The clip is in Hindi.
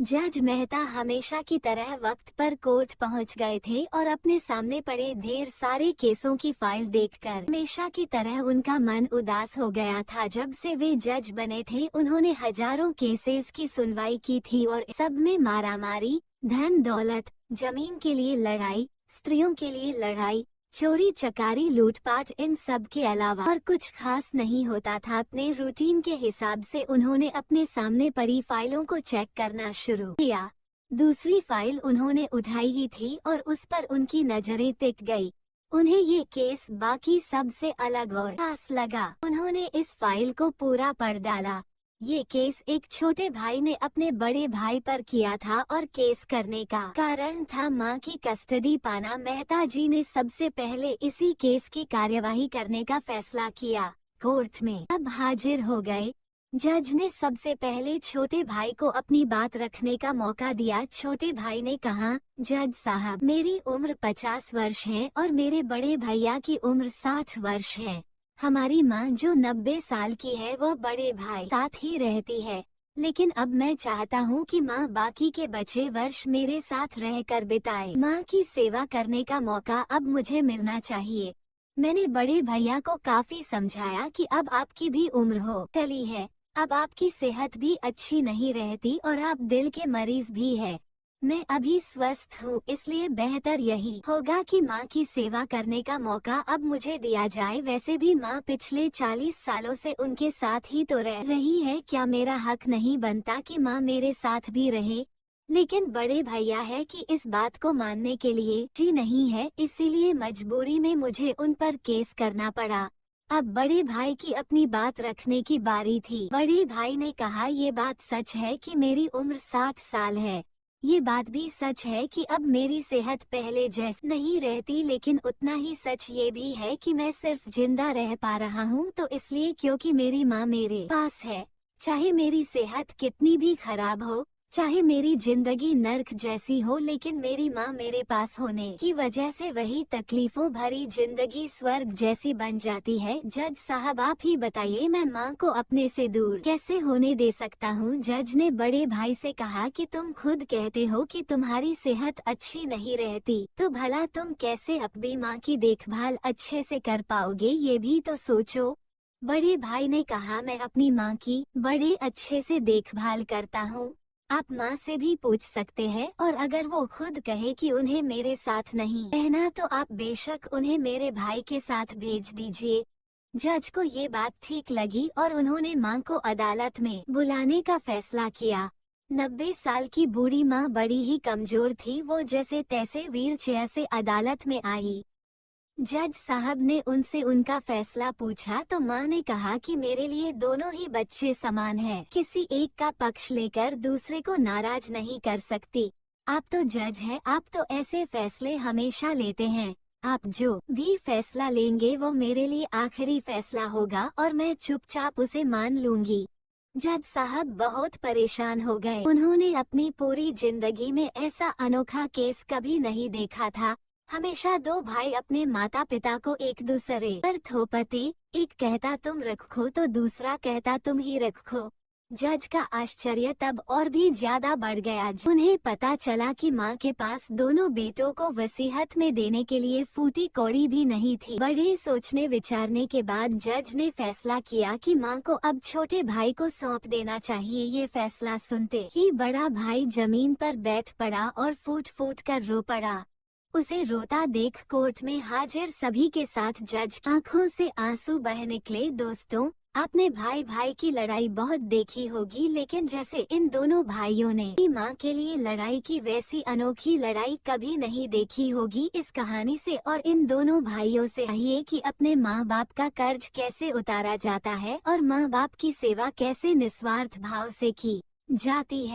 जज मेहता हमेशा की तरह वक्त पर कोर्ट पहुंच गए थे और अपने सामने पड़े ढेर सारे केसों की फाइल देखकर हमेशा की तरह उनका मन उदास हो गया था। जब से वे जज बने थे उन्होंने हजारों केसेस की सुनवाई की थी और सब में मारामारी, धन दौलत, जमीन के लिए लड़ाई, स्त्रियों के लिए लड़ाई, चोरी चकारी लूटपाट, इन सब के अलावा और कुछ खास नहीं होता था। अपने रूटीन के हिसाब से उन्होंने अपने सामने पड़ी फाइलों को चेक करना शुरू किया। दूसरी फाइल उन्होंने उठाई ही थी और उस पर उनकी नजरें टिक गई। उन्हें ये केस बाकी सब से अलग और खास लगा। उन्होंने इस फाइल को पूरा पढ़ डाला। ये केस एक छोटे भाई ने अपने बड़े भाई पर किया था और केस करने का कारण था मां की कस्टडी पाना। मेहता जी ने सबसे पहले इसी केस की कार्यवाही करने का फैसला किया। कोर्ट में अब हाजिर हो गए। जज ने सबसे पहले छोटे भाई को अपनी बात रखने का मौका दिया। छोटे भाई ने कहा, जज साहब, मेरी उम्र 50 वर्ष है और मेरे बड़े भैया की उम्र 60 वर्ष है। हमारी माँ जो 90 साल की है वह बड़े भाई साथ ही रहती है, लेकिन अब मैं चाहता हूँ कि माँ बाकी के बचे वर्ष मेरे साथ रहकर बिताए। माँ की सेवा करने का मौका अब मुझे मिलना चाहिए। मैंने बड़े भैया को काफी समझाया कि अब आपकी भी उम्र हो चली है, अब आपकी सेहत भी अच्छी नहीं रहती और आप दिल के मरीज भी है। मैं अभी स्वस्थ हूँ, इसलिए बेहतर यही होगा कि माँ की सेवा करने का मौका अब मुझे दिया जाए। वैसे भी माँ पिछले 40 सालों से उनके साथ ही तो रह रही है, क्या मेरा हक नहीं बनता कि माँ मेरे साथ भी रहे? लेकिन बड़े भैया है कि इस बात को मानने के लिए जी नहीं है, इसीलिए मजबूरी में मुझे उन पर केस करना पड़ा। अब बड़े भाई की अपनी बात रखने की बारी थी। बड़े भाई ने कहा, ये बात सच है कि मेरी उम्र 60 साल है। ये बात भी सच है कि अब मेरी सेहत पहले जैसी नहीं रहती, लेकिन उतना ही सच ये भी है कि मैं सिर्फ जिंदा रह पा रहा हूँ तो इसलिए क्योंकि मेरी माँ मेरे पास है। चाहे मेरी सेहत कितनी भी खराब हो, चाहे मेरी जिंदगी नर्क जैसी हो, लेकिन मेरी माँ मेरे पास होने की वजह से वही तकलीफों भरी जिंदगी स्वर्ग जैसी बन जाती है। जज साहब, आप ही बताइए, मैं माँ को अपने से दूर कैसे होने दे सकता हूँ? जज ने बड़े भाई से कहा कि तुम खुद कहते हो कि तुम्हारी सेहत अच्छी नहीं रहती, तो भला तुम कैसे अपनी माँ की देखभाल अच्छे से कर पाओगे, ये भी तो सोचो। बड़े भाई ने कहा, मैं अपनी माँ की बड़े अच्छे से देखभाल करता हूँ। आप माँ से भी पूछ सकते हैं, और अगर वो खुद कहे कि उन्हें मेरे साथ नहीं रहना तो आप बेशक उन्हें मेरे भाई के साथ भेज दीजिए। जज को ये बात ठीक लगी और उन्होंने माँ को अदालत में बुलाने का फैसला किया। 90 साल की बूढ़ी माँ बड़ी ही कमजोर थी। वो जैसे तैसे व्हील चेयर से अदालत में आई। जज साहब ने उनसे उनका फैसला पूछा तो माँ ने कहा कि मेरे लिए दोनों ही बच्चे समान हैं। किसी एक का पक्ष लेकर दूसरे को नाराज नहीं कर सकती। आप तो जज हैं, आप तो ऐसे फैसले हमेशा लेते हैं। आप जो भी फैसला लेंगे वो मेरे लिए आखिरी फैसला होगा और मैं चुपचाप उसे मान लूंगी। जज साहब बहुत परेशान हो गए। उन्होंने अपनी पूरी जिंदगी में ऐसा अनोखा केस कभी नहीं देखा था। हमेशा दो भाई अपने माता पिता को एक दूसरे पर थोपते, एक कहता तुम रखो तो दूसरा कहता तुम ही रखो। जज का आश्चर्य तब और भी ज्यादा बढ़ गया। उन्हें पता चला कि माँ के पास दोनों बेटों को वसीयत में देने के लिए फूटी कौड़ी भी नहीं थी। बड़े सोचने विचारने के बाद जज ने फैसला किया कि माँ को अब छोटे भाई को सौंप देना चाहिए। ये फैसला सुनते ही बड़ा भाई जमीन पर बैठ पड़ा और फूट फूट कर रो पड़ा। उसे रोता देख कोर्ट में हाजिर सभी के साथ जज आंखों से आंसू बह निकले। दोस्तों, आपने भाई भाई की लड़ाई बहुत देखी होगी, लेकिन जैसे इन दोनों भाइयों ने अपनी माँ के लिए लड़ाई की वैसी अनोखी लड़ाई कभी नहीं देखी होगी। इस कहानी से और इन दोनों भाइयों से चाहिए कि अपने माँ बाप का कर्ज कैसे उतारा जाता है और माँ बाप की सेवा कैसे निस्वार्थ भाव से की जाती है।